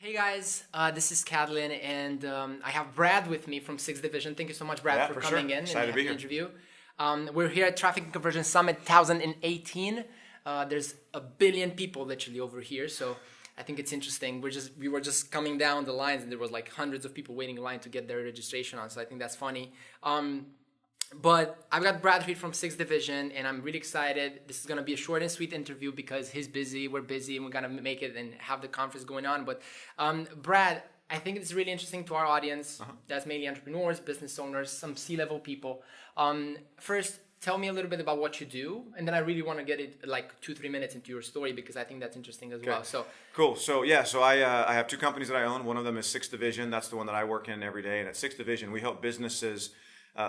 Hey guys, this is Catalin, and I have Brad with me from SixthDivision. Thank you so much, Brad, for coming in and Excited to be having here. the interview. We're here at Traffic and Conversion Summit 2018. There's a billion people literally over here, so I think it's interesting. We were just coming down the lines, and there was like hundreds of people waiting in line to get their registration on. So I think that's funny. But I've got Brad here from SixthDivision, and I'm really excited. This is going to be a short and sweet interview because he's busy, we're busy, and we're going to make it and have the conference going on. But Brad, I think it's really interesting to our audience. That's mainly entrepreneurs, business owners, some C-level people. First, tell me a little bit about what you do, and then I really want to get it like 2-3 minutes into your story because I think that's interesting as well. So cool. So I have two companies that I own. One of them is SixthDivision. That's the one that I work in every day. And at SixthDivision, we help businesses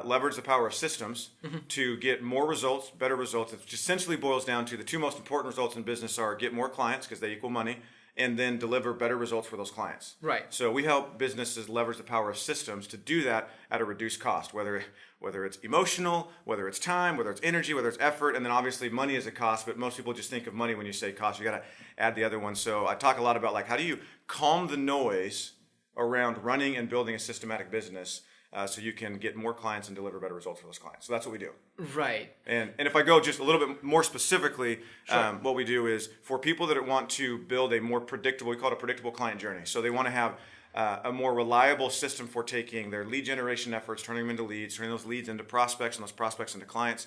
leverage the power of systems to get more results, better results. It essentially boils down to the two most important results in business are get more clients because they equal money, and then deliver better results for those clients. Right. So we help businesses leverage the power of systems to do that at a reduced cost, whether it's emotional, whether it's time, whether it's energy, whether it's effort, and then obviously money is a cost, but most people just think of money when you say cost. You got to add the other one. So I talk a lot about like how do you calm the noise around running and building a systematic business so you can get more clients and deliver better results for those clients. So that's what we do. right. And if I go just a little bit more specifically, Sure. what we do is for people that want to build a more predictable, we call it a predictable client journey. So they want to have a more reliable system for taking their lead generation efforts, turning them into leads, turning those leads into prospects and those prospects into clients.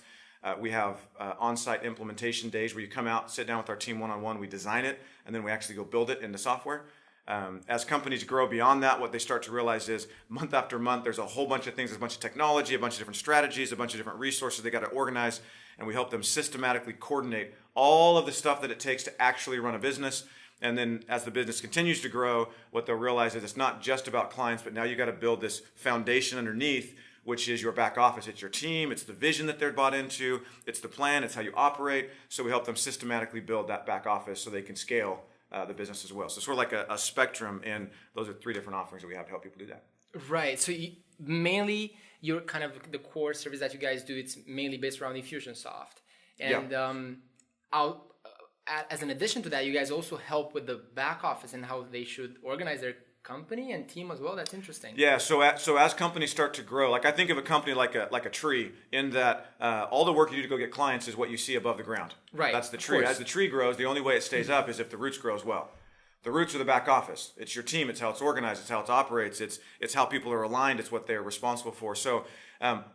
We have on-site implementation days where you come out, sit down with our team one-on-one, we design it, and then we actually go build it into software. As companies grow beyond that, what they start to realize is month after month, there's a whole bunch of things, there's a bunch of technology, a bunch of different strategies, a bunch of different resources they got to organize, and we help them systematically coordinate all of the stuff that it takes to actually run a business. And then as the business continues to grow, what they'll realize is it's not just about clients, but now you got to build this foundation underneath, which is your back office. It's your team, it's the vision that they're bought into, it's the plan, it's how you operate. So we help them systematically build that back office so they can scale the business as well. So sort of like a spectrum, and those are 3 different offerings that we have to help people do that. Right. So mainly your kind of the core service that you guys do, it's mainly based around Infusionsoft. And as an addition to that, you guys also help with the back office and how they should organize their company and team as well. That's interesting. Yeah. So as companies start to grow, like I think of a company like a tree, in that all the work you do to go get clients is what you see above the ground. Right. That's the tree. As the tree grows, the only way it stays up is if the roots grow as well. The roots are the back office. It's your team. It's how it's organized. It's how it operates. It's how people are aligned. It's what they're responsible for. So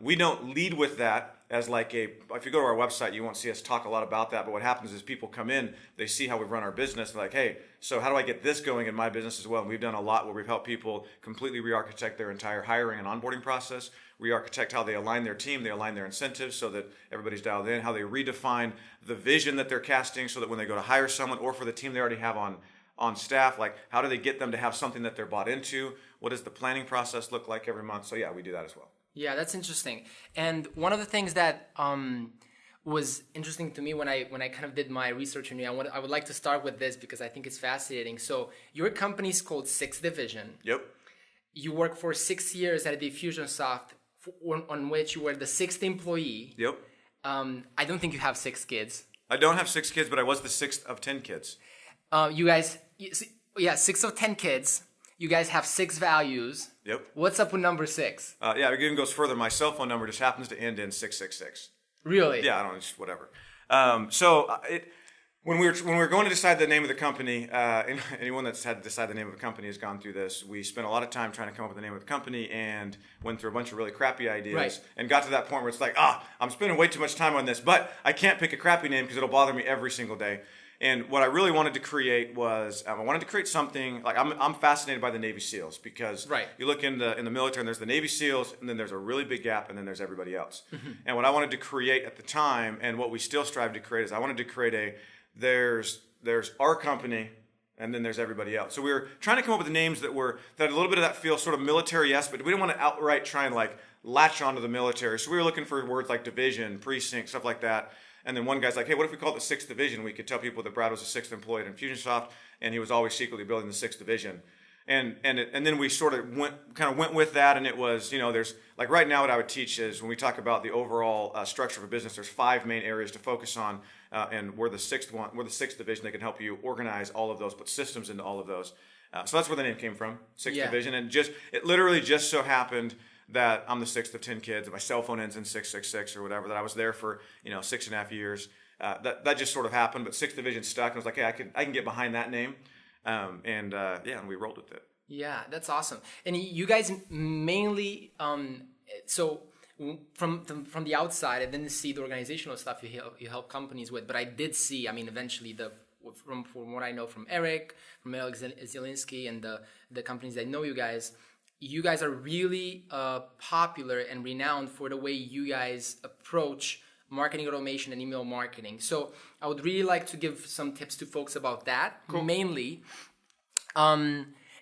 we don't lead with that as like if you go to our website, you won't see us talk a lot about that. But what happens is people come in, they see how we run our business. They're like, hey, so how do I get this going in my business as well? And we've done a lot where we've helped people completely re-architect their entire hiring and onboarding process, re-architect how they align their team, they align their incentives so that everybody's dialed in, how they redefine the vision that they're casting so that when they go to hire someone or for the team they already have on staff, like how do they get them to have something that they're bought into? What does the planning process look like every month? So yeah, we do that as well. Yeah, that's interesting. And one of the things that was interesting to me when I kind of did my research on you, I would like to start with this because I think it's fascinating. So your company is called SixthDivision. Yep. You worked for 6 years at Infusionsoft, on which you were the 6th employee. Yep. I don't think you have 6 kids. I don't have 6 kids, but I was the 6th of 10 kids. You guys, 6 of 10 kids. You guys have 6 values. Yep. What's up with number 6? Yeah, it even goes further. My cell phone number just happens to end in 666. Really? Yeah, I don't know, just whatever. When we were going to decide the name of the company, anyone that's had to decide the name of a company has gone through this. We spent a lot of time trying to come up with the name of the company and went through a bunch of really crappy ideas, right, and got to that point where it's like, I'm spending way too much time on this, but I can't pick a crappy name because it'll bother me every single day. And what I really wanted to create was I wanted to create something like I'm fascinated by the Navy SEALs because right, you look in the military and there's the Navy SEALs and then there's a really big gap and then there's everybody else. And what I wanted to create at the time and what we still strive to create is I wanted to create there's our company and then there's everybody else. So we were trying to come up with names that had a little bit of that feel, sort of military-esque, but we didn't want to outright try and like latch onto the military. So we were looking for words like division, precinct, stuff like that. And then one guy's like, hey, what if we call it the 6th Division? We could tell people that Brad was the 6th employee at Infusionsoft, and he was always secretly building the 6th Division. And then we sort of went with that, and it was, there's, like right now what I would teach is when we talk about the overall structure of a business, there's 5 main areas to focus on, and we're the 6th Division that can help you organize all of those, put systems into all of those. So that's where the name came from, Sixth Yeah. Division. And it literally just so happened that I'm the sixth of 10 kids. My cell phone ends in 666 or whatever. That I was there for 6.5 years. That just sort of happened. But Sixth Division stuck. And I was like, hey, I can get behind that name. And we rolled with it. Yeah, that's awesome. And you guys mainly, so from the outside, I didn't see the organizational stuff you help companies with, but I did see, eventually from what I know from Eric, from Alex Zielinski, and the companies that know you guys are really popular and renowned for the way you guys approach marketing automation and email marketing. So I would really like to give some tips to folks about that. Cool. Mainly,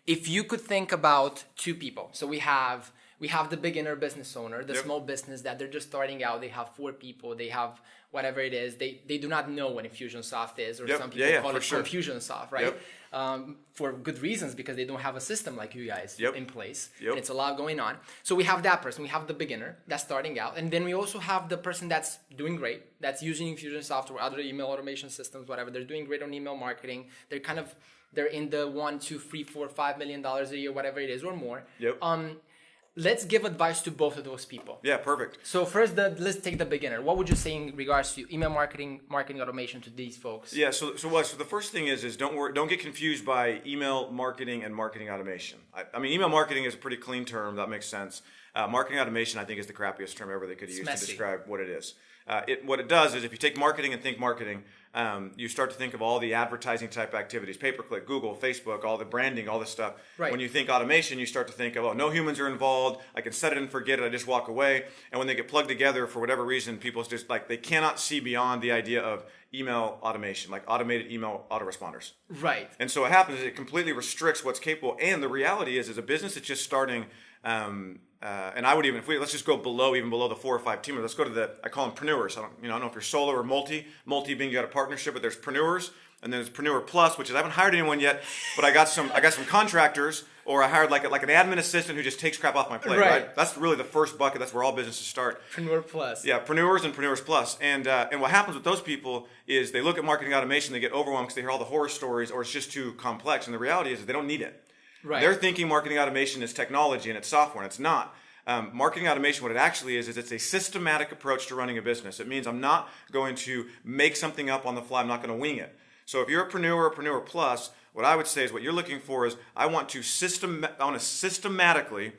if you could think about two people. So we have the beginner business owner, the small business that they're just starting out. They have 4 people. They have whatever it is. They do not know what Infusionsoft is, or some people call it Confusionsoft, right? For good reasons, because they don't have a system like you guys in place. And it's a lot going on. So we have that person. We have the beginner that's starting out. And then we also have the person that's doing great, that's using Infusionsoft or other email automation systems, whatever. They're doing great on email marketing. They're in the $1, $2, $3, $4, $5 million a year, whatever it is, or more. Let's give advice to both of those people. Yeah, perfect. So first, let's take the beginner. What would you say in regards to email marketing automation to these folks? Yeah, so the first thing is don't get confused by email marketing and marketing automation. Email marketing is a pretty clean term. That makes sense. Marketing automation, I think, is the crappiest term ever they could use to describe what it is. What it does is, if you take marketing and think marketing, you start to think of all the advertising type activities, pay-per-click, Google, Facebook, all the branding, all this stuff. Right. When you think automation, you start to think of, no humans are involved. I can set it and forget it. I just walk away. And when they get plugged together, for whatever reason, people just they cannot see beyond the idea of email automation, like automated email autoresponders. Right. And so what happens is it completely restricts what's capable. And the reality is a business that's just starting, and I would even, let's just go even below the 4 or 5 teamers. Let's go to I call them preneurs. I don't know if you're solo or multi being you got a partnership, but there's preneurs, and then there's preneur plus, which is I haven't hired anyone yet, but I got some contractors, or I hired like an admin assistant who just takes crap off my plate. Right. That's really the first bucket. That's where all businesses start. Preneur plus. Yeah, preneurs and preneurs plus. And what happens with those people is they look at marketing automation, they get overwhelmed because they hear all the horror stories, or it's just too complex. And the reality is that they don't need it. Right. They're thinking marketing automation is technology and it's software, and it's not. Marketing automation, what it actually is it's a systematic approach to running a business. It means I'm not going to make something up on the fly. I'm not going to wing it. So if you're a preneur or a preneur plus, what I would say is what you're looking for is I want to systematically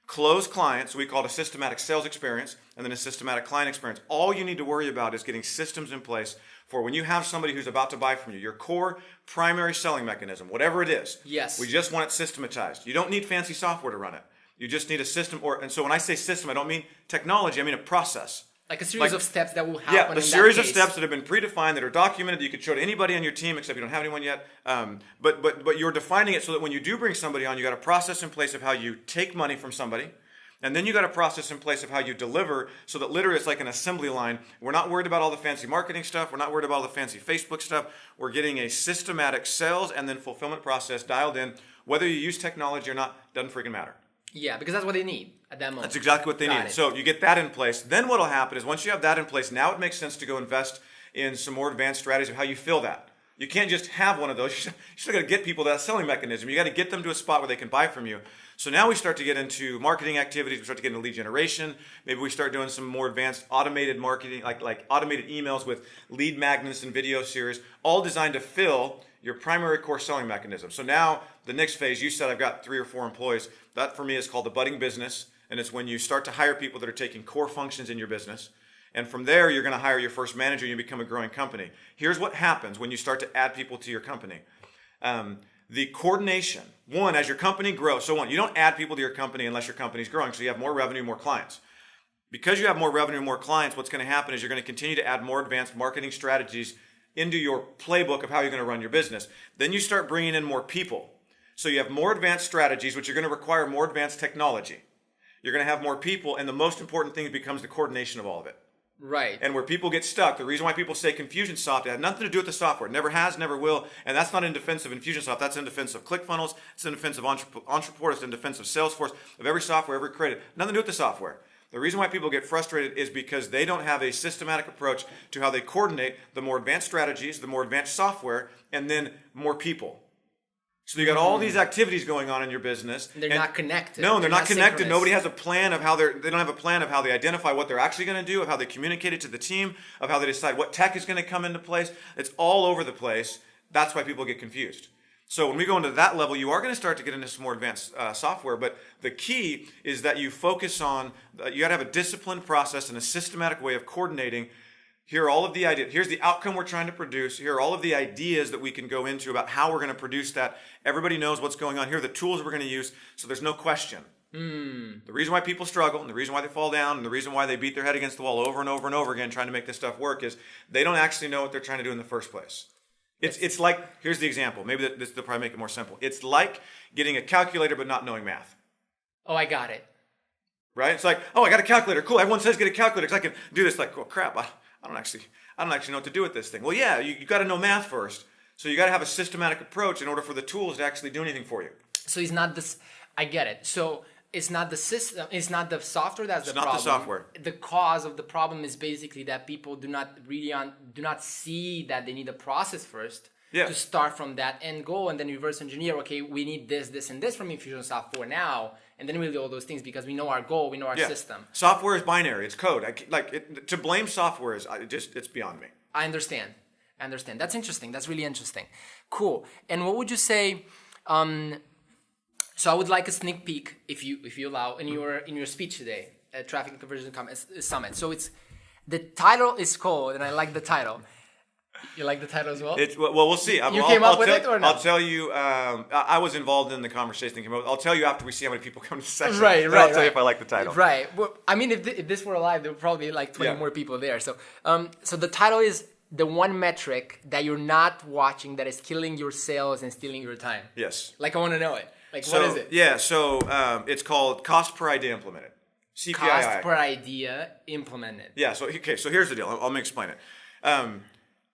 close clients. So we call it a systematic sales experience and then a systematic client experience. All you need to worry about is getting systems in place for when you have somebody who's about to buy from you, your core primary selling mechanism, whatever it is. Yes. We just want it systematized. You don't need fancy software to run it. You just need a system, and so when I say system, I don't mean technology, I mean a process. Like a series of steps that will happen. Yeah, a series of steps that have been predefined, that are documented, that you could show to anybody on your team, except you don't have anyone yet. But you're defining it so that when you do bring somebody on, you got a process in place of how you take money from somebody, and then you got a process in place of how you deliver, so that literally it's like an assembly line. We're not worried about all the fancy marketing stuff. We're not worried about all the fancy Facebook stuff. We're getting a systematic sales and then fulfillment process dialed in. Whether you use technology or not, doesn't freaking matter. Yeah, because that's what they need at that moment. That's exactly what they need. So you get that in place. Then what will happen is once you have that in place, now it makes sense to go invest in some more advanced strategies of how you fill that. You can't just have one of those. You still got to get people that selling mechanism. You got to get them to a spot where they can buy from you. So now we start to get into marketing activities. We start to get into lead generation. Maybe we start doing some more advanced automated marketing, like automated emails with lead magnets and video series, all designed to fill your primary core selling mechanism. So now the next phase, you said I've got 3 or 4 employees. That for me is called the budding business. And it's when you start to hire people that are taking core functions in your business. And from there, you're going to hire your first manager and you become a growing company. Here's what happens when you start to add people to your company. The coordination, one, as your company grows. So you don't add people to your company unless your company's growing. So you have more revenue, more clients. Because you have more revenue, more clients, what's going to happen is you're going to continue to add more advanced marketing strategies into your playbook of how you're going to run your business. Then you start bringing in more people. So you have more advanced strategies, which are going to require more advanced technology. You're going to have more people, and the most important thing becomes the coordination of all of it. Right. And where people get stuck, the reason why people say Confusionsoft, it had nothing to do with the software. It never has, never will. And that's not in defense of Infusionsoft. That's in defense of ClickFunnels. It's in defense of Entreport. It's in defense of Salesforce, of every software ever created. Nothing to do with the software. The reason why people get frustrated is because they don't have a systematic approach to how they coordinate the more advanced strategies, the more advanced software, and then more people. So you got all these activities going on in your business. They're not connected. No, they're not connected. synchronous. Nobody has a plan of how they don't have a plan of how they identify what they're actually going to do, of how they communicate it to the team, of how they decide what tech is going to come into place. It's all over the place. That's why people get confused. So when we go into that level, you are going to start to get into some more advanced software. But the key is that you focus on, you got to have a disciplined process and a systematic way of coordinating. Here are all of the ideas. Here's the outcome we're trying to produce. Here are all of the ideas that we can go into about how we're going to produce that. Everybody knows what's going on. Here are the tools we're going to use. So there's no question. The reason why people struggle and the reason why they fall down and the reason why they beat their head against the wall over and over and over again trying to make this stuff work is they don't actually know what they're trying to do in the first place. It's like, here's the example. Maybe this will probably make it more simple. It's like getting a calculator but not knowing math. Oh, I got it. Right? It's like, oh, I got a calculator. Cool. Everyone says get a calculator because I can do this. Like, oh, crap. I don't actually know what to do with this thing. Well, yeah, you got to know math first. So you got to have a systematic approach in order for the tools to actually do anything for you. So it's not this. I get it. So it's not the system. It's not the software that's the problem. It's not the software. The cause of the problem is basically that people do not see that they need a process first. Yeah. To start from that end goal and then reverse engineer. Okay, we need this, and this from Infusionsoft for now, and then we'll do all those things because we know our goal, we know our system. Software is binary; it's code. To blame software is it's beyond me. I understand. That's interesting. That's really interesting. Cool. And what would you say? So I would like a sneak peek, if you allow, in your speech today at Traffic and Conversion Summit. So the title is called, and I like the title. You like the title as well? Well, we'll see. You came up with it or not? I'll tell you. I was involved in the conversation. I'll tell you after we see how many people come to the session. Right. I'll tell you if I like the title. Right. Well, I mean, if this were live, there would probably be like 20 more people there. So, so the title is the one metric that you're not watching that is killing your sales and stealing your time. Yes. Like, I want to know it. Like, what is it? Yeah. So it's called cost per idea implemented. CPII. Cost per idea implemented. Yeah. So here's the deal. Let me explain it.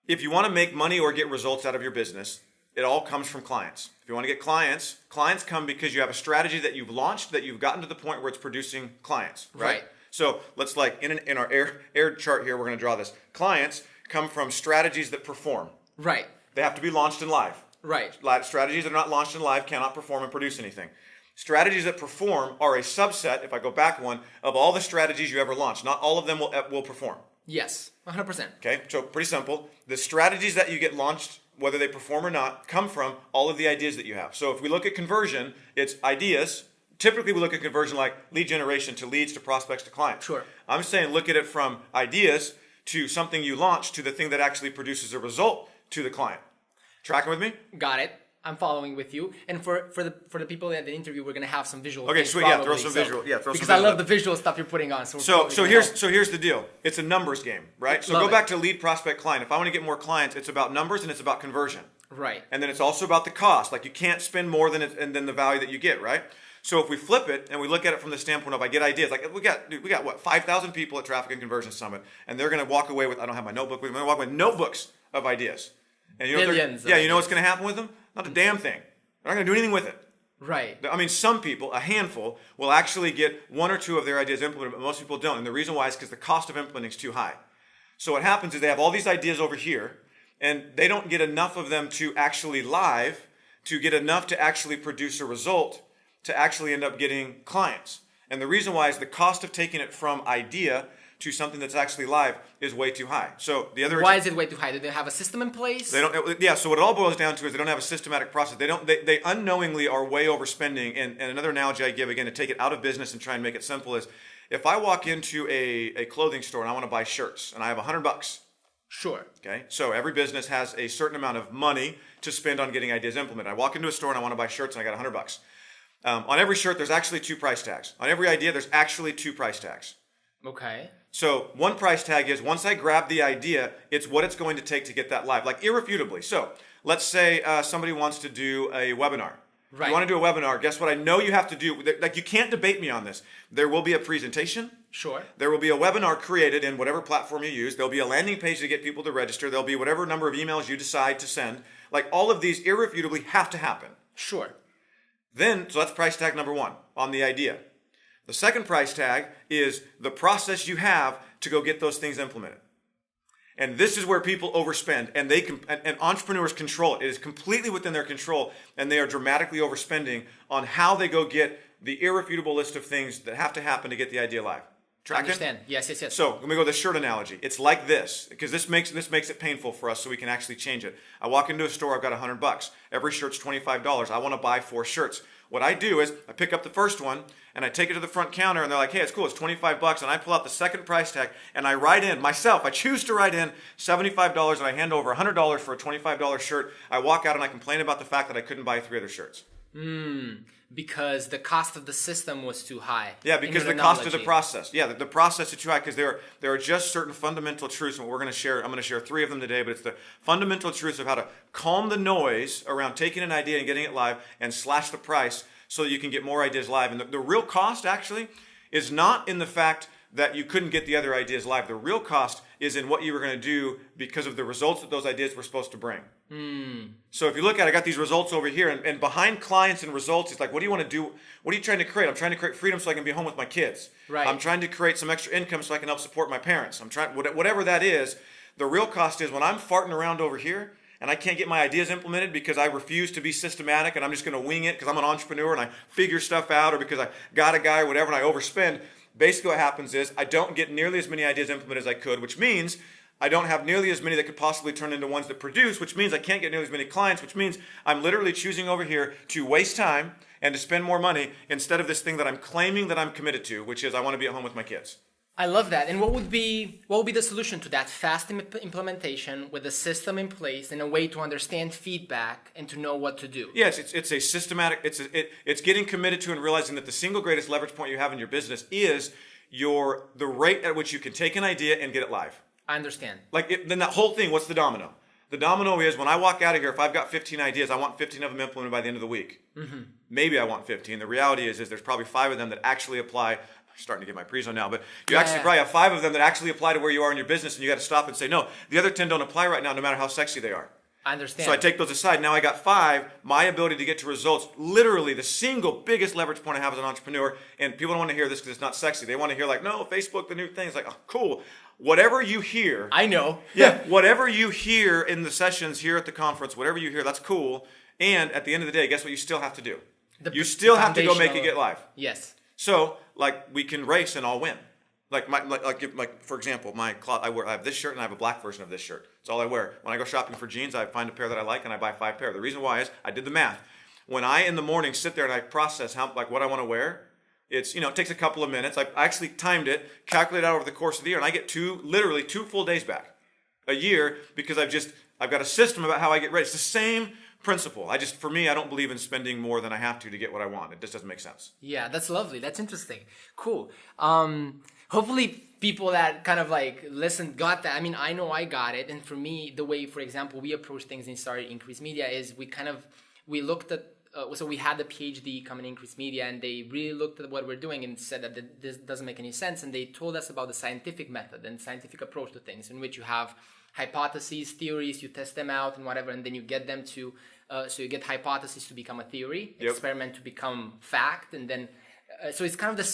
If you want to make money or get results out of your business, it all comes from clients. If you want to get clients come because you have a strategy that you've launched, that you've gotten to the point where it's producing clients, right? So let's in our air chart here, we're going to draw this. Clients come from strategies that perform. Right. They have to be launched in live. Right. Strategies that are not launched in live cannot perform and produce anything. Strategies that perform are a subset, if I go back one, of all the strategies you ever launched. Not all of them will perform. Yes, 100%. Okay, so pretty simple. The strategies that you get launched, whether they perform or not, come from all of the ideas that you have. So if we look at conversion, it's ideas. Typically, we look at conversion like lead generation to leads to prospects to clients. Sure. I'm saying look at it from ideas to something you launch to the thing that actually produces a result to the client. Tracking with me? Got it. I'm following with you. And for the people at the interview, we're gonna have some visual. Okay, things sweet. probably, Yeah, throw some visual. Yeah, throw because some. I love the visual stuff you're putting on. So here's the deal. It's a numbers game, right? So Love go it. back to lead, prospect, client. If I want to get more clients, it's about numbers and it's about conversion. Right. And then it's also about the cost. Like you can't spend more than the value that you get, right? So if we flip it and we look at it from the standpoint of I get ideas, like we got what 5,000 people at Traffic and Conversion Summit, and they're going to walk away with, I don't have my notebook with me, they're going to walk away with notebooks of ideas. And you know Millions. you know what's going to happen with them? Not a damn thing. They're not going to do anything with it. Right. I mean, some people, a handful, will actually get one or two of their ideas implemented, but most people don't. And the reason why is because the cost of implementing is too high. So what happens is they have all these ideas over here, and they don't get enough of them to actually live, to get enough to actually produce a result, to actually end up getting clients. And the reason why is the cost of taking it from idea to something that's actually live is way too high. So the other why is it way too high? Do they have a system in place? They don't. Yeah. So what it all boils down to is they don't have a systematic process. They unknowingly are way overspending. And another analogy I give again to take it out of business and try and make it simple is, if I walk into a clothing store and I want to buy shirts and I have $100. Sure. Okay. So every business has a certain amount of money to spend on getting ideas implemented. I walk into a store and I want to buy shirts and I got $100. On every shirt, there's actually 2 price tags. On every idea, there's actually 2 price tags. Okay. So one price tag is once I grab the idea, it's what it's going to take to get that live, like irrefutably. So let's say somebody wants to do a webinar. Right. You want to do a webinar, guess what I know you have to do? Like you can't debate me on this. There will be a presentation. Sure. There will be a webinar created in whatever platform you use. There'll be a landing page to get people to register. There'll be whatever number of emails you decide to send. Like all of these irrefutably have to happen. Sure. Then, so that's price tag number 1 on the idea. The second price tag is the process you have to go get those things implemented. And this is where people overspend, and and entrepreneurs control it. It is completely within their control, and they are dramatically overspending on how they go get the irrefutable list of things that have to happen to get the idea live. Tracking? Understand? Yes. So let me go with the shirt analogy. It's like this, because this makes it painful for us, so we can actually change it. I walk into a store, I've got $100. Every shirt's $25. I want to buy 4 shirts. What I do is I pick up the first one and I take it to the front counter, and they're like, "Hey, it's cool, it's $25." And I pull out the second price tag and I write in myself. I choose to write in $75, and I hand over $100 for a $25 shirt. I walk out and I complain about the fact that I couldn't buy 3 other shirts. Because the cost of the system was too high. Yeah, because the cost of the process. Yeah, the process is too high, because there are just certain fundamental truths, and what we're going to share. I'm going to share 3 of them today, but it's the fundamental truths of how to calm the noise around taking an idea and getting it live, and slash the price so that you can get more ideas live. And the real cost actually is not in the fact that you couldn't get the other ideas live. The real cost is in what you were going to do because of the results that those ideas were supposed to bring. So if you look at it, I got these results over here, and behind clients and results, it's like, what do you want to do? What are you trying to create? I'm trying to create freedom so I can be home with my kids. Right. I'm trying to create some extra income so I can help support my parents. I'm trying, whatever that is. The real cost is when I'm farting around over here and I can't get my ideas implemented because I refuse to be systematic and I'm just going to wing it because I'm an entrepreneur and I figure stuff out, or because I got a guy or whatever and I overspend. Basically what happens is I don't get nearly as many ideas implemented as I could, which means I don't have nearly as many that could possibly turn into ones that produce, which means I can't get nearly as many clients, which means I'm literally choosing over here to waste time and to spend more money instead of this thing that I'm claiming that I'm committed to, which is I want to be at home with my kids. I love that. And what would be the solution to that? Fast implementation with a system in place and a way to understand feedback and to know what to do. Yes, it's a systematic. It's getting committed to and realizing that the single greatest leverage point you have in your business is the rate at which you can take an idea and get it live. I understand. Then that whole thing. What's the domino? The domino is when I walk out of here, if I've got 15 ideas, I want 15 of them implemented by the end of the week. Maybe I want 15. The reality is there's probably 5 of them that actually apply. I'm starting to get my pre-zone now, but you probably have 5 of them that actually apply to where you are in your business, and you got to stop and say, no, the other 10 don't apply right now, no matter how sexy they are. I understand. So I take those aside. Now I got 5. My ability to get to results, literally the single biggest leverage point I have as an entrepreneur, and people don't want to hear this because it's not sexy. They want to hear like, no, Facebook, the new thing. It's like, oh, cool. Whatever you hear. I know. Yeah. Whatever you hear in the sessions here at the conference, whatever you hear, that's cool. And at the end of the day, guess what you still have to do? You still have to go make it get live. Yes. So, we can race and I'll win. For example, I have this shirt and I have a black version of this shirt. It's all I wear. When I go shopping for jeans, I find a pair that I like and I buy 5 pairs. The reason why is I did the math. When I in the morning sit there and I process what I want to wear, it takes a couple of minutes. I actually timed it, calculated out over the course of the year, and I get literally 2 full days back a year because I've got a system about how I get ready. It's the same principle. For me, I don't believe in spending more than I have to get what I want. It just doesn't make sense. Yeah, that's lovely. That's interesting. Cool. Hopefully people that kind of listen got that. I mean, I know I got it. And for me, the way, for example, we approach things in started Increase Media is we looked at, so we had the PhD come in Increase Media, and they really looked at what we're doing and said that this doesn't make any sense. And they told us about the scientific method and scientific approach to things, in which you have hypotheses, theories, you test them out and whatever, and then you get them to, so you get hypotheses to become a theory, experiment to become fact, and then, so it's kind of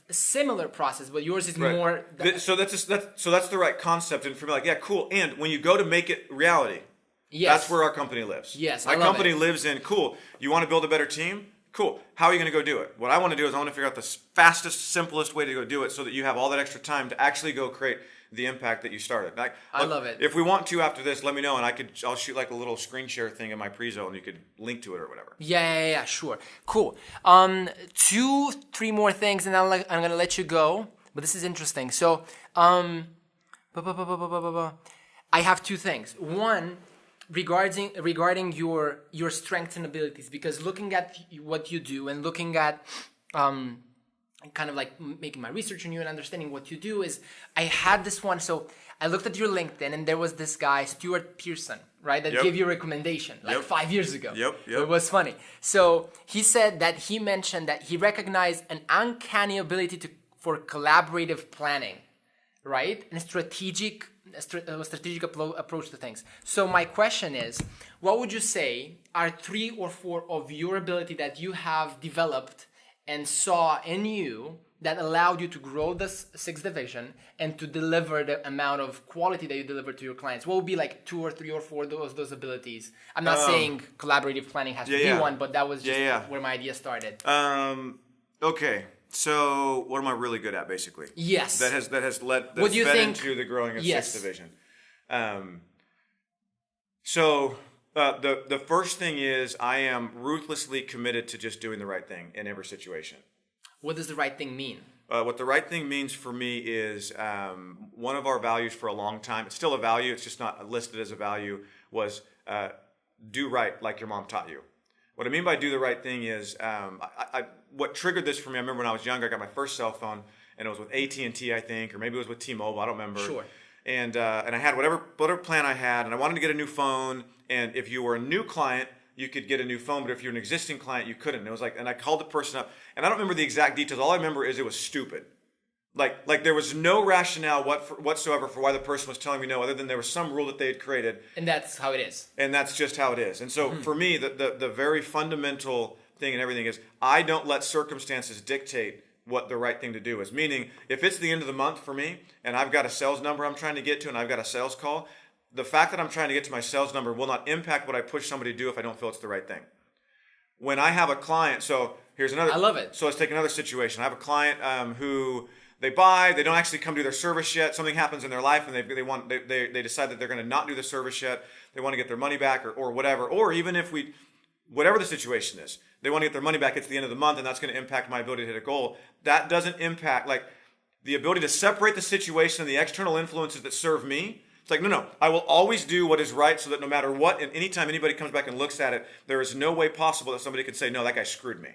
a similar process, but yours is more... So that's the right concept, and for me, cool. And when you go to make it reality, that's where our company lives. Yes, my company lives in, cool, you want to build a better team? Cool. How are you going to go do it? What I want to do is I want to figure out the fastest, simplest way to go do it so that you have all that extra time to actually go create the impact that you started. I love it. If we want to after this, let me know, and I'll shoot a little screen share thing in my pre-zone. You could link to it or whatever. Yeah, sure. Cool. 2, 3 more things, and I'm going to let you go. But this is interesting. So, I have 2 things. One, regarding your strengths and abilities, because looking at what you do and looking at kind of making my research on you and understanding what you do, is I had this one. So I looked at your LinkedIn, and there was this guy, Stuart Pearson, right, that gave you a recommendation 5 years ago. Yep. It was funny. So he said that he mentioned that he recognized an uncanny ability for collaborative planning, right, and strategic approach to things. So my question is, what would you say are 3 or 4 of your ability that you have developed and saw in you that allowed you to grow this sixth division and to deliver the amount of quality that you deliver to your clients? What would be like 2 or 3 or 4 of those abilities? I'm not saying collaborative planning has to be one, but that was just where my idea started. Okay. So what am I really good at, basically? Yes. That has led what do you think, into the growing of Sixth Division. The first thing is I am ruthlessly committed to just doing the right thing in every situation. What does the right thing mean? What the right thing means for me is one of our values for a long time. It's still a value. It's just not listed as a value. Was do right like your mom taught you. What I mean by do the right thing is what triggered this for me. I remember when I was younger, I got my first cell phone, and it was with AT&T, I think, or maybe it was with T-Mobile. I don't remember. Sure. And I had whatever plan I had, and I wanted to get a new phone. And if you were a new client, you could get a new phone, but if you're an existing client, you couldn't. And it was like, and I called the person up, and I don't remember the exact details. All I remember is it was stupid. Like there was no rationale whatsoever for why the person was telling me no, other than there was some rule that they had created. And that's how it is. And that's just how it is. And so for me, the very fundamental thing in everything is I don't let circumstances dictate what the right thing to do is. Meaning, if it's the end of the month for me, and I've got a sales number I'm trying to get to, and I've got a sales call, the fact that I'm trying to get to my sales number will not impact what I push somebody to do if I don't feel it's the right thing. When I have a client, so here's another. I love it. So let's take another situation. I have a client who they don't actually come do their service yet. Something happens in their life, and they decide that they're going to not do the service yet. They want to get their money back or whatever. Or even if whatever the situation is, they want to get their money back. It's the end of the month, and that's going to impact my ability to hit a goal. That doesn't impact the ability to separate the situation and the external influences that serve me. It's like, no, I will always do what is right so that no matter what, and anytime anybody comes back and looks at it, there is no way possible that somebody could say, no, that guy screwed me.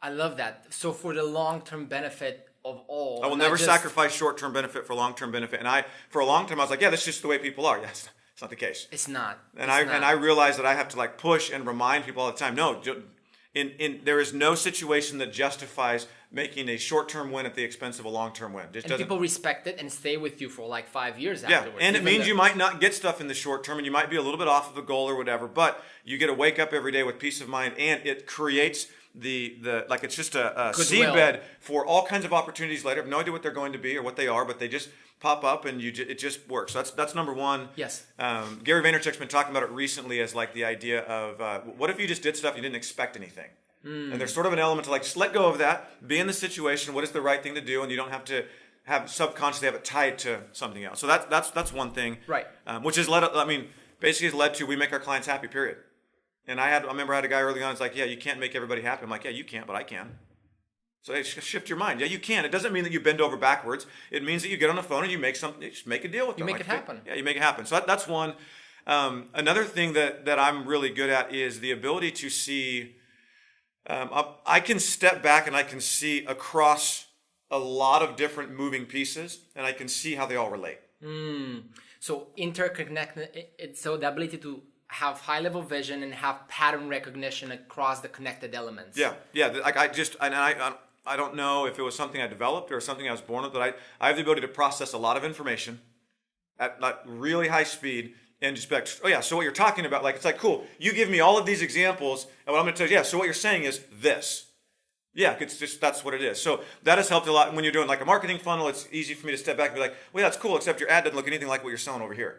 I love that. So for the long-term benefit of all. I will never sacrifice short-term benefit for long-term benefit. And for a long time, I was like, yeah, that's just the way people are. Yes, it's not the case. It's not. And I realized that I have to push and remind people all the time, no, there is no situation that justifies making a short-term win at the expense of a long-term win. And people respect it and stay with you for 5 years afterwards. And it means you might not get stuff in the short term, and you might be a little bit off of a goal or whatever, but you get to wake up every day with peace of mind, and it creates it's just a seedbed for all kinds of opportunities later. I have no idea what they're going to be or what they are, but they just pop up, and it just works. So that's number one. Yes. Gary Vaynerchuk's been talking about it recently as the idea of what if you just did stuff you didn't expect anything? And there's sort of an element to just let go of that, be in the situation, what is the right thing to do, and you don't have to subconsciously have it tied to something else. So that's one thing. Right. Which has basically has led to we make our clients happy, period. And I remember I had a guy early on, it's like, yeah, you can't make everybody happy. I'm like, yeah, you can't, but I can. So hey, shift your mind. Yeah, you can. It doesn't mean that you bend over backwards. It means that you get on the phone and you make just make a deal with them. You make it happen. Yeah, you make it happen. So that's one. Another thing that I'm really good at is the ability to see. I can step back and I can see across a lot of different moving pieces, and I can see how they all relate. So interconnected. So the ability to have high-level vision and have pattern recognition across the connected elements. Yeah. I don't know if it was something I developed or something I was born with, but I have the ability to process a lot of information at really high speed. And just be like, oh yeah, so what you're talking about, it's cool. You give me all of these examples, and what I'm going to tell you, yeah, so what you're saying is this. Yeah, it's just, that's what it is. So that has helped a lot. When you're doing a marketing funnel, it's easy for me to step back and be like, well, yeah, that's cool, except your ad doesn't look anything like what you're selling over here.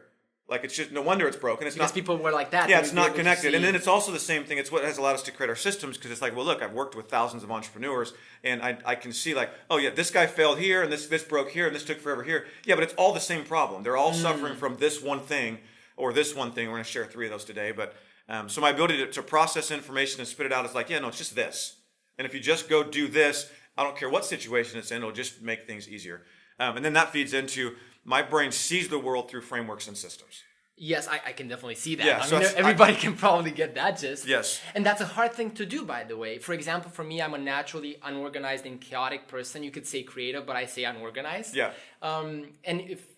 It's just, no wonder it's broken. It's because people were like that. Yeah, it's not connected. And then it's also the same thing. It's what has allowed us to create our systems, because it's well, look, I've worked with thousands of entrepreneurs, and I can see oh yeah, this guy failed here, and this broke here, and this took forever here. Yeah, but it's all the same problem. They're all suffering from this one thing. Or this one thing. We're going to share 3 of those today. But so my ability to process information and spit it out is yeah, no, it's just this. And if you just go do this, I don't care what situation it's in, it'll just make things easier. And then that feeds into my brain sees the world through frameworks and systems. Yes, I can definitely see that. Yeah, everybody can probably get that gist. Yes. And that's a hard thing to do, by the way. For example, for me, I'm a naturally unorganized and chaotic person. You could say creative, but I say unorganized. Yeah.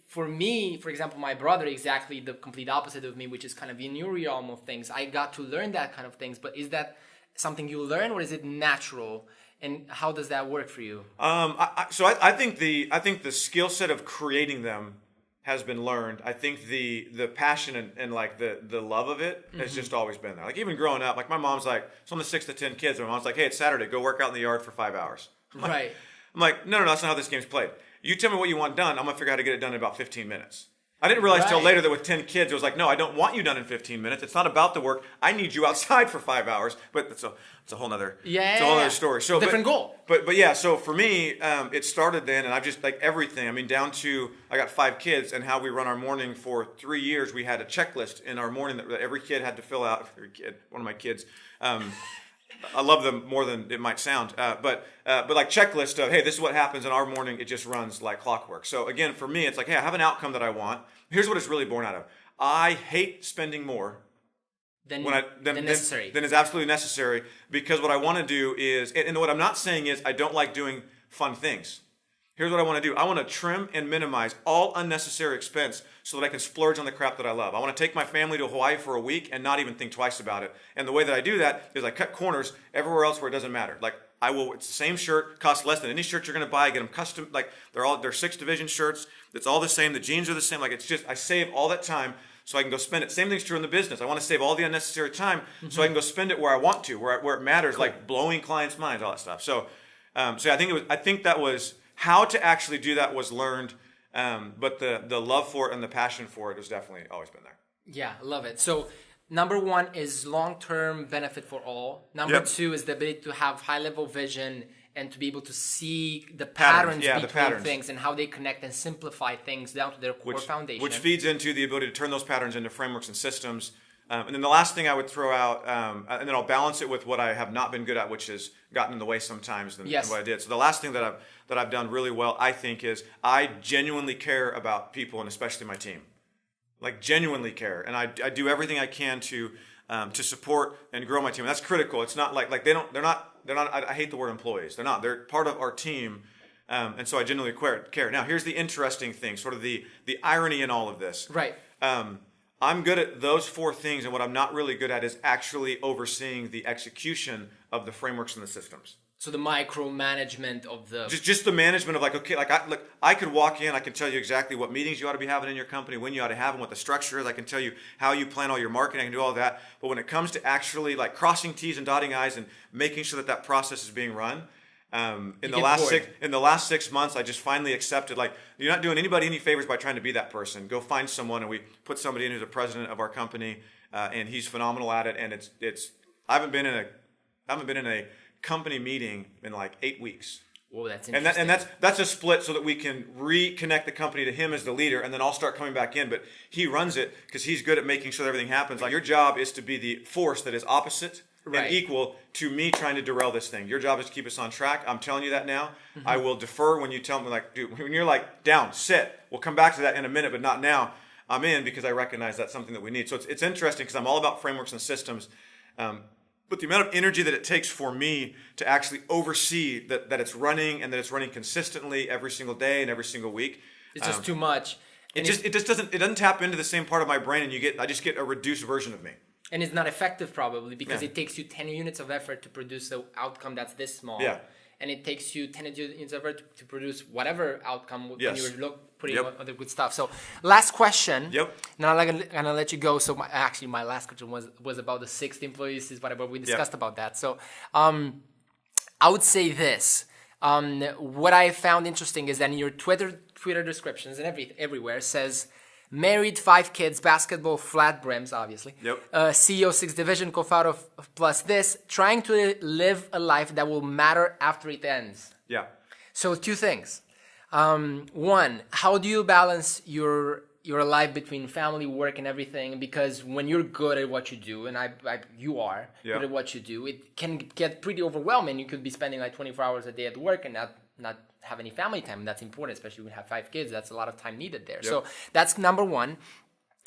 For me, for example, my brother, exactly the complete opposite of me, which is kind of in your realm of things. I got to learn that kind of things, but is that something you learn, or is it natural? And how does that work for you? I think the skill set of creating them has been learned. I think the passion and like the love of it has just always been there. Like even growing up, like my mom's like, so I'm the 6 to 10 kids. And my mom's like, hey, it's Saturday. Go work out in the yard for 5 hours. I'm like, no, that's not how this game's played. You tell me what you want done. I'm going to figure out how to get it done in about 15 minutes. I didn't realize till later that with 10 kids, it was like, no, I don't want you done in 15 minutes. It's not about the work. I need you outside for 5 hours. But it's a whole nother story. So different goal. But yeah, so for me, it started then, and I've just like everything. I mean, down to I got 5 kids, and how we run our morning for 3 years. We had a checklist in our morning that every kid had to fill out. Every kid, one of my kids. I love them more than it might sound, but like checklist of, hey, this is what happens in our morning. It just runs like clockwork. So again, for me, it's like, hey, I have an outcome that I want. Here's what it's really born out of. I hate spending more than necessary. Than is absolutely necessary, because what I want to do is, and what I'm not saying is I don't like doing fun things. Here's what I want to do. I want to trim and minimize all unnecessary expense so that I can splurge on the crap that I love. I want to take my family to Hawaii for a week and not even think twice about it. And the way that I do that is I cut corners everywhere else where it doesn't matter. Like it's the same shirt, costs less than any shirt you're going to buy. I get them custom, like they're 6th-division shirts. It's all the same. The jeans are the same. Like it's just, I save all that time so I can go spend it. Same thing's true in the business. I want to save all the unnecessary time so I can go spend it where I want to, where it matters, like blowing clients' minds, all that stuff. So I think that was how to actually do that was learned, but the love for it and the passion for it has definitely always been there. Yeah, I love it. So number 1 is long-term benefit for all. Number 2 is the ability to have high-level vision and to be able to see the patterns between things and how they connect and simplify things down to their core foundation. Which feeds into the ability to turn those patterns into frameworks and systems. And then the last thing I would throw out, and then I'll balance it with what I have not been good at, which has gotten in the way sometimes than what I did. So the last thing that I've done really well, I think, is I genuinely care about people, and especially my team. Like genuinely care, and I do everything I can to support and grow my team. And that's critical. It's not like they're not. I hate the word employees. They're not. They're part of our team, and so I genuinely care. Now, here's the interesting thing, sort of the irony in all of this. Right. I'm good at those 4 things, and what I'm not really good at is actually overseeing the execution of the frameworks and the systems. So the micromanagement of the... Just the management of like, okay, I could walk in, I can tell you exactly what meetings you ought to be having in your company, when you ought to have them, what the structure is. I can tell you how you plan all your marketing, I can do all that. But when it comes to actually like crossing T's and dotting I's and making sure that process is being run, in the last 6 months, I just finally accepted, like, you're not doing anybody any favors by trying to be that person. Go find someone, and we put somebody in who's the president of our company, and he's phenomenal at it. And I haven't been in a company meeting in like 8 weeks. Whoa, that's interesting. And that's a split so that we can reconnect the company to him as the leader, and then I'll start coming back in. But he runs it because he's good at making sure that everything happens. Like your job is to be the force that is opposite and equal to me trying to derail this thing. Your job is to keep us on track. I'm telling you that now. I will defer when you tell me, like, dude, when you're like, down, sit. We'll come back to that in a minute, but not now. I'm in because I recognize that's something that we need. So it's interesting because I'm all about frameworks and systems. But the amount of energy that it takes for me to actually oversee that it's running and that it's running consistently every single day and every single week. It's just too much. It doesn't tap into the same part of my brain, and I just get a reduced version of me. And it's not effective probably because it takes you 10 units of effort to produce an outcome that's this small. Yeah. And it takes you 10 units of effort to produce whatever outcome when you're putting other good stuff. So last question. Yep. Now I'm going to let you go. So my last question was about the 6 employees, whatever. We discussed about that. So I would say this. What I found interesting is that in your Twitter descriptions and everywhere says, married, 5 kids, basketball, flat brims, obviously. Yep. CEO, 6th-division, co-founder of plus this, trying to live a life that will matter after it ends. Yeah. So 2 things. 1, how do you balance your life between family, work, and everything? Because when you're good at what you do, and you are good at what you do, it can get pretty overwhelming. You could be spending like 24 hours a day at work and not have any family time, and that's important, especially when you have 5 kids. That's a lot of time needed there. Yep. So that's number 1.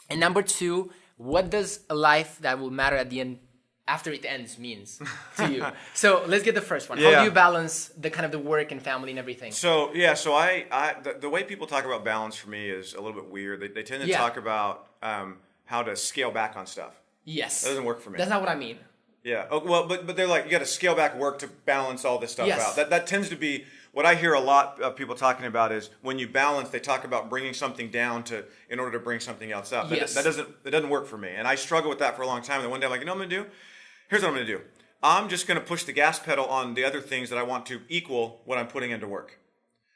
And number 2, what does a life that will matter at the end, after it ends, means to you? So let's get the first one. How do you balance the kind of the work and family and everything? So the way people talk about balance for me is a little bit weird. They tend to talk about how to scale back on stuff. Yes. That doesn't work for me. That's not what I mean. Yeah. Oh, well, but they're like, you got to scale back work to balance all this stuff Yes. out. That tends to be what I hear a lot of people talking about is when you balance, they talk about bringing something down in order to bring something else up. Yes. That doesn't work for me. And I struggle with that for a long time. And then one day I'm like, you know what I'm going to do? Here's what I'm going to do. I'm just going to push the gas pedal on the other things that I want to equal what I'm putting into work.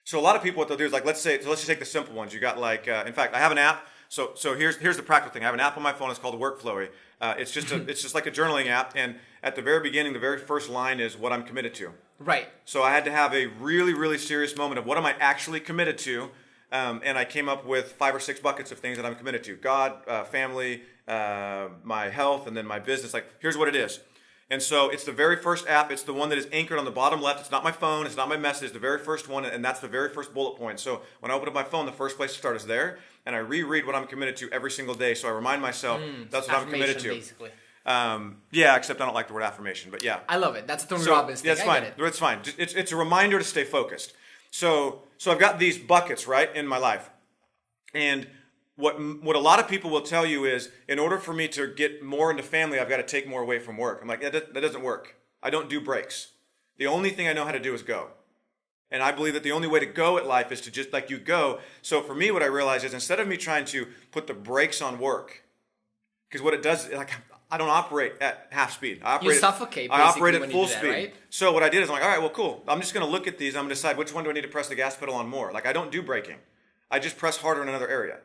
So a lot of people, what they'll do is like, let's just take the simple ones. You got like, in fact, I have an app. So here's the practical thing. I have an app on my phone. It's called Workflowy. It's just like a journaling app. And at the very beginning, the very first line is what I'm committed to. Right. So I had to have a really, really serious moment of what am I actually committed to? And I came up with 5 or 6 buckets of things that I'm committed to. God, family, my health, and then my business. Like, here's what it is. And so it's the very first app. It's the one that is anchored on the bottom left. It's not my phone. It's not my message. It's the very first one, and that's the very first bullet point. So when I open up my phone, the first place to start is there, and I reread what I'm committed to every single day. So I remind myself that's what I'm committed to. Basically. Yeah, except I don't like the word affirmation, but yeah. I love it. That's a Tony Robbins thing. Yeah, it's fine. It's fine. It's a reminder to stay focused. So I've got these buckets, right, in my life. And what a lot of people will tell you is, in order for me to get more into family, I've got to take more away from work. I'm like, that doesn't work. I don't do breaks. The only thing I know how to do is go. And I believe that the only way to go at life is to just like you go. So for me, what I realize is instead of me trying to put the brakes on work, because what it does, like I don't operate at half speed. You suffocate. I operate at full that, speed. Right? So what I did is I'm like, all right, well, cool. I'm just going to look at these. I'm going to decide which one do I need to press the gas pedal on more. Like I don't do braking. I just press harder in another area.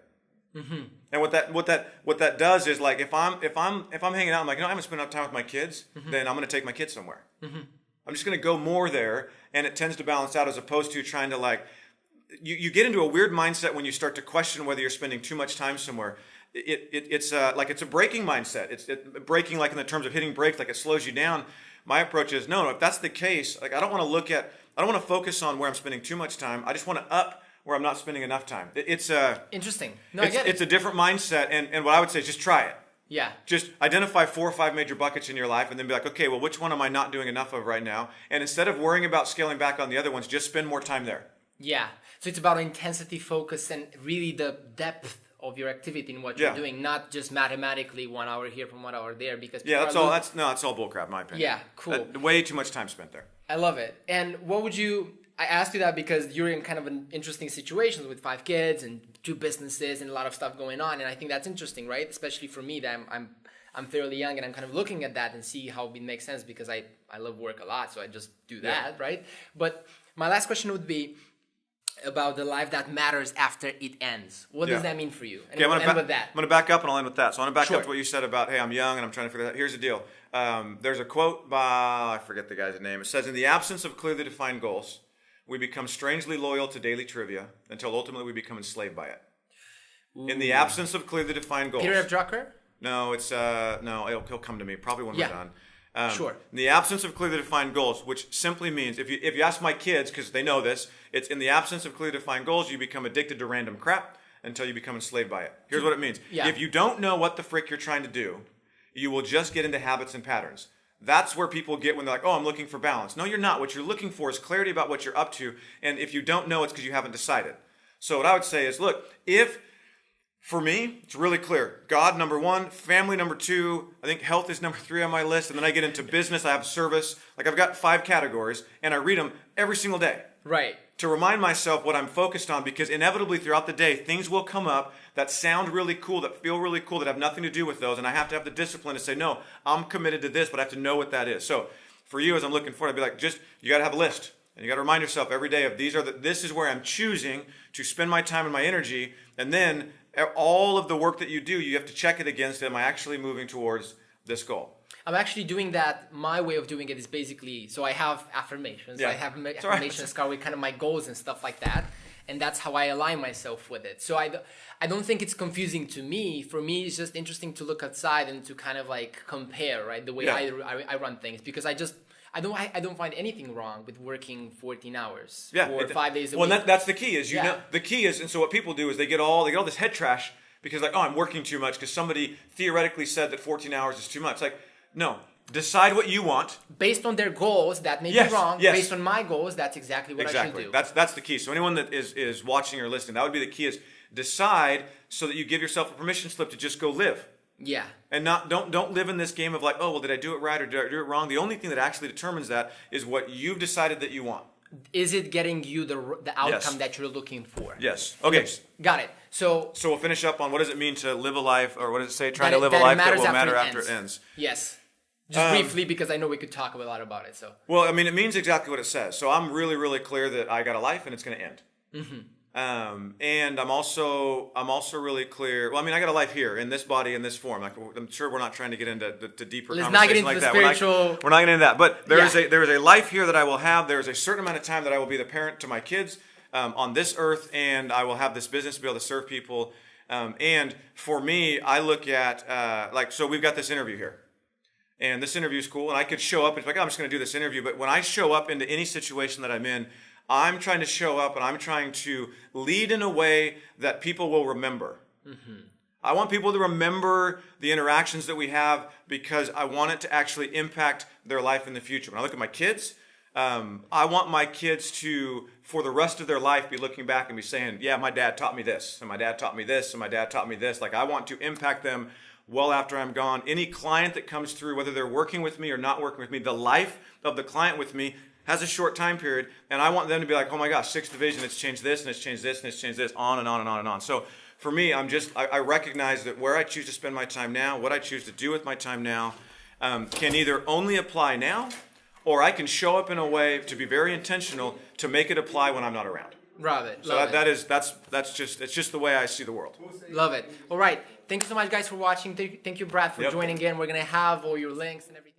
Mm-hmm. And what that does is like if I'm hanging out, I'm like, I haven't spent enough time with my kids, then I'm going to take my kids somewhere. I'm just going to go more there, and it tends to balance out as opposed to trying to like you get into a weird mindset when you start to question whether you're spending too much time somewhere. It's a braking mindset. It's braking like in the terms of hitting brakes, like it slows you down. My approach is no. If that's the case, like I don't want to focus on where I'm spending too much time. I just want to up where I'm not spending enough time. It's interesting. No, I get it. It's a different mindset, and what I would say is just try it. Yeah. Just identify 4 or 5 major buckets in your life, and then be like, okay, well, which one am I not doing enough of right now? And instead of worrying about scaling back on the other ones, just spend more time there. Yeah. So it's about intensity, focus, and really the depth of your activity in what you're doing, not just mathematically 1 hour here from 1 hour there. Because that's all bullcrap, in my opinion. Yeah, cool. Way too much time spent there. I love it. And what would you? I asked you that because you're in kind of an interesting situation with 5 kids and 2 businesses and a lot of stuff going on, and I think that's interesting, right? Especially for me, that I'm fairly young and I'm kind of looking at that and see how it makes sense because I love work a lot, so I just do that, right? But my last question would be about the life that matters after it ends. What does that mean for you? And I'm going to end with that. I'm going to back up and I'll end with that. So I'm going to back up to what you said about, hey, I'm young and I'm trying to figure that out. Here's the deal. There's a quote by, I forget the guy's name. It says, in the absence of clearly defined goals, we become strangely loyal to daily trivia until ultimately we become enslaved by it. Ooh. In the absence of clearly defined goals. Peter F. Drucker? No, he'll come to me probably when we're done. Sure. In the absence of clearly defined goals, which simply means, if you ask my kids, because they know this, it's in the absence of clearly defined goals, you become addicted to random crap until you become enslaved by it. Here's what it means. Yeah. If you don't know what the frick you're trying to do, you will just get into habits and patterns. That's where people get when they're like, oh, I'm looking for balance. No, you're not. What you're looking for is clarity about what you're up to. And if you don't know, it's because you haven't decided. So what I would say is, look, for me, it's really clear. God, number 1, family, number 2, I think health is number 3 on my list. And then I get into business, I have service. Like I've got 5 categories and I read them every single day. Right. To remind myself what I'm focused on, because inevitably throughout the day, things will come up that sound really cool, that feel really cool, that have nothing to do with those. And I have to have the discipline to say, no, I'm committed to this, but I have to know what that is. So for you, as I'm looking forward, I'd be like, you got to have a list. And you got to remind yourself every day of this is where I'm choosing to spend my time and my energy. And then all of the work that you do, you have to check it against, am I actually moving towards this goal? I'm actually doing that. My way of doing it is basically, so I have affirmations. Yeah. I have affirmations card with kind of my goals and stuff like that. And that's how I align myself with it. So I don't think it's confusing to me. For me, it's just interesting to look outside and to kind of like compare, right? The way I run things, because I don't find anything wrong with working 14 hours or 5 days a week. Well, that's the key. The key is, and so what people do is they get all this head trash because like, oh, I'm working too much because somebody theoretically said that 14 hours is too much. Like, no. Decide what you want. Based on their goals, that may be wrong. Yes. Based on my goals, that's exactly what I should do. That's the key. So anyone that is watching or listening, that would be the key, is decide so that you give yourself a permission slip to just go live. Yeah. And don't live in this game of like, oh, well, did I do it right or did I do it wrong? The only thing that actually determines that is what you've decided that you want. Is it getting you the outcome Yes. that you're looking for? Yes. Okay. Got it. So we'll finish up on what does it mean to live a life, or what does it say? Trying to live a that life that matters will after matter it after it ends. Yes. Just briefly, because I know we could talk a lot about it. So. Well, I mean, it means exactly what it says. So I'm really, really clear that I got a life and it's going to end. And I'm also really clear. Well, I mean, I got a life here in this body, in this form. Like, I'm sure we're not trying to get into deeper Let's conversation not get into like the that. spiritual. We're not getting into that. But there is Yeah. a life here that I will have. There is a certain amount of time that I will be the parent to my kids on this earth, and I will have this business to be able to serve people. And for me, I look at so we've got this interview here. And this interview is cool, and I could show up and be like, oh, I'm just going to do this interview. But when I show up into any situation that I'm in, I'm trying to show up and I'm trying to lead in a way that people will remember. I want people to remember the interactions that we have because I want it to actually impact their life in the future. When I look at my kids, I want my kids to, for the rest of their life, be looking back and be saying, yeah, my dad taught me this, and my dad taught me this, and my dad taught me this. Like, I want to impact them well after I'm gone. Any client that comes through, whether they're working with me or not working with me, the life of the client with me has a short time period, and I want them to be like, oh my gosh, Sixth Division, it's changed this, and it's changed this, and it's changed this, on and on and on and on. So for me, I recognize that where I choose to spend my time now, what I choose to do with my time now, can either only apply now, or I can show up in a way to be very intentional to make it apply when I'm not around. Love it. So that's just the way I see the world. Love it. All right. Thank you so much, guys, for watching. Thank you, Brad, for joining in. We're going to have all your links and everything.